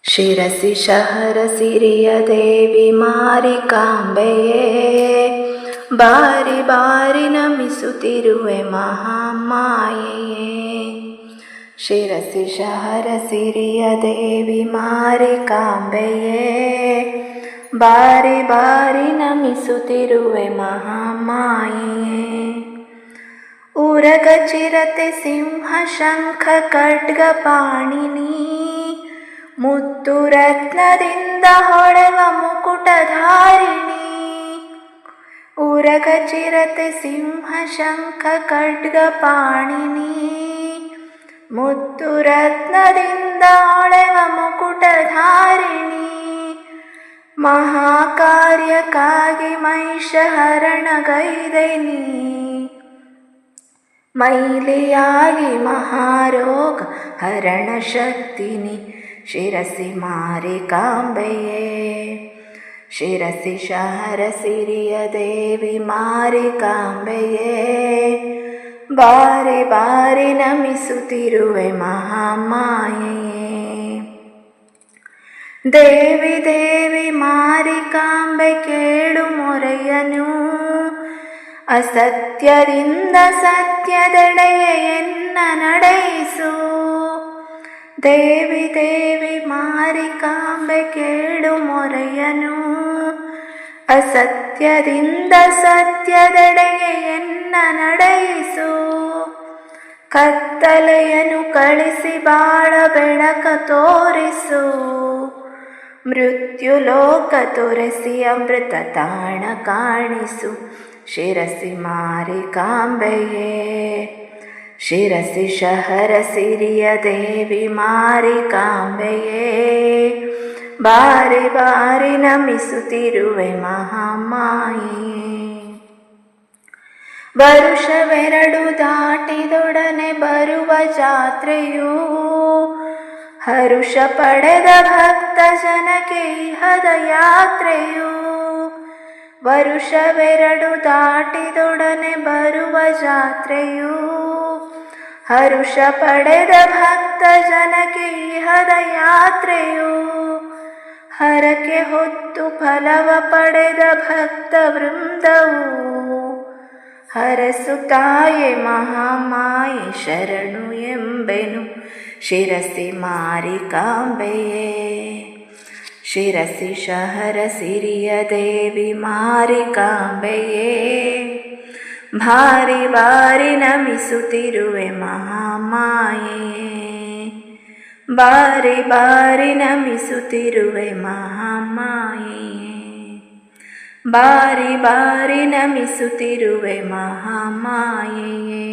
ಶಿರಸಿ ಶಹರಸಿರಿಯ ದೇವಿ ಮಾರಿಕಾಂಬೆಯೇ, ಬಾರಿ ಬಾರಿ ನಮಿಸುತ್ತಿರುವೆ ಮಹಾಮಾಯೆಯೇ. ಶಿರಸಿ ಶಹರಸಿರಿಯ ದೇವಿ ಮಾರಿಕಾಂಬೆಯೇ, ಬಾರಿ ಬಾರಿ ನಮಿಸುತ್ತಿರುವೆ ಮಹಾಮಾಯೆಯೇ. ಉರಗ ಚಿರತೆ ಸಿಂಹ ಶಂಖ ಖಡ್ಗ ಪಾಣಿನಿ, ಮುತ್ತು ರತ್ನದಿಂದ ಹೊಳೆವ ಮುಕುಟಧಾರಿಣಿ. ಉರಗ ಚಿರತೆ ಸಿಂಹ ಶಂಖ ಖಡ್ಗ ಪಾಣಿನಿ, ಮುತ್ತು ರತ್ನದಿಂದ ಹೊಳೆವ ಮುಕುಟಧಾರಿಣಿ. ಮಹಾಕಾರ್ಯಕ್ಕಾಗಿ ಮಹಿಷಹರಣಗೈದೆ ನೀ, ಮೈಲಿಯಾಗಿ ಮಹಾರೋಗ ಹರಣ ಶಕ್ತಿನಿ. ಶಿರಸಿ ಮಾರಿಕಾಂಬೆಯೇ, ಶಿರಸಿ ಶಹರಸಿರಿಯ ದೇವಿ ಮಾರಿಕಾಂಬೆಯೇ, ಬಾರಿ ಬಾರಿ ನಮಿಸುತ್ತಿರುವೆ ಮಹಾಮಾಯೆಯೇ. ದೇವಿ ದೇವಿ ಮಾರಿಕಾಂಬೆ ಕೇಳು ಮೊರೆಯನು, ಅಸತ್ಯದಿಂದ ಸತ್ಯದೆಡೆಗೆ ಎನ್ನ ನಡೆಯಿಸು. ದೇವಿ ದೇವಿ ಮಾರಿಕಾಂಬೆ ಕೇಳು ಮೊರೆಯನು, ಅಸತ್ಯದಿಂದ ಸತ್ಯದೆಡೆಗೆ ಎನ್ನ ನಡೆಯಿಸು. ಕತ್ತಲೆಯನ್ನು ಕಳಿಸಿ ಬಾಳ ಬೆಳಕ ತೋರಿಸು, ಮೃತ್ಯು ಲೋಕ ತೊರೆಸಿ ಅಮೃತ ತಾಣ ಕಾಣಿಸು. ಶಿರಸಿ ಮಾರಿಕಾಂಬೆಯೇ, ಶಿರಸಿ ಶಹರಸಿರಿಯ ದೇವಿ ಮಾರಿಕಾಂಬೆಯೇ, ಬಾರಿ ಬಾರಿ ನಮಿಸುತ್ತಿರುವೆ ಮಹಾಮಾಯೆಯೇ. ವರುಷವೆರಡು ದಾಟಿದೊಡನೆ ಬರುವ ಜಾತ್ರೆಯು, ಹರುಷ ಪಡೆದ ಭಕ್ತ ಜನಕ್ಕೆ ಇಹದ ಯಾತ್ರೆಯು. ವರುಷವೆರಡು ದಾಟಿದೊಡನೆ ಬರುವ ಜಾತ್ರೆಯು, ಹರುಷ ಪಡೆದ ಭಕ್ತ ಜನಕ್ಕೆ ಇಹದ ಯಾತ್ರೆಯು. ಹರಕೆ ಹೊತ್ತು ಫಲವ ಪಡೆದ ಭಕ್ತ ವೃಂದವು, ಹರಸು ತಾಯೆ ಮಹಾಮಾಯೆ ಶರಣು ಎಂಬೆನು. ಶಿರಸಿ ಮಾರಿಕಾಂಬೆಯೇ, ಶಿರಸಿ ಶಹರಸಿರಿಯ ದೇವಿ ಮಾರಿಕಾಂಬೆಯೇ, ಭಾರಿ ಬಾರಿ ನಮಿಸುತ್ತಿರುವೆ ಮಹಾಮಾಯೆಯೇ. ಬಾರಿ ಬಾರಿ ನಮಿಸುತ್ತಿರುವೆ ಮಹಾಮಾಯೆಯೇ, ಬಾರಿ ಬಾರಿ ನಮಿಸುತ್ತಿರುವೆ ಮಹಾಮಾಯೆಯೇ.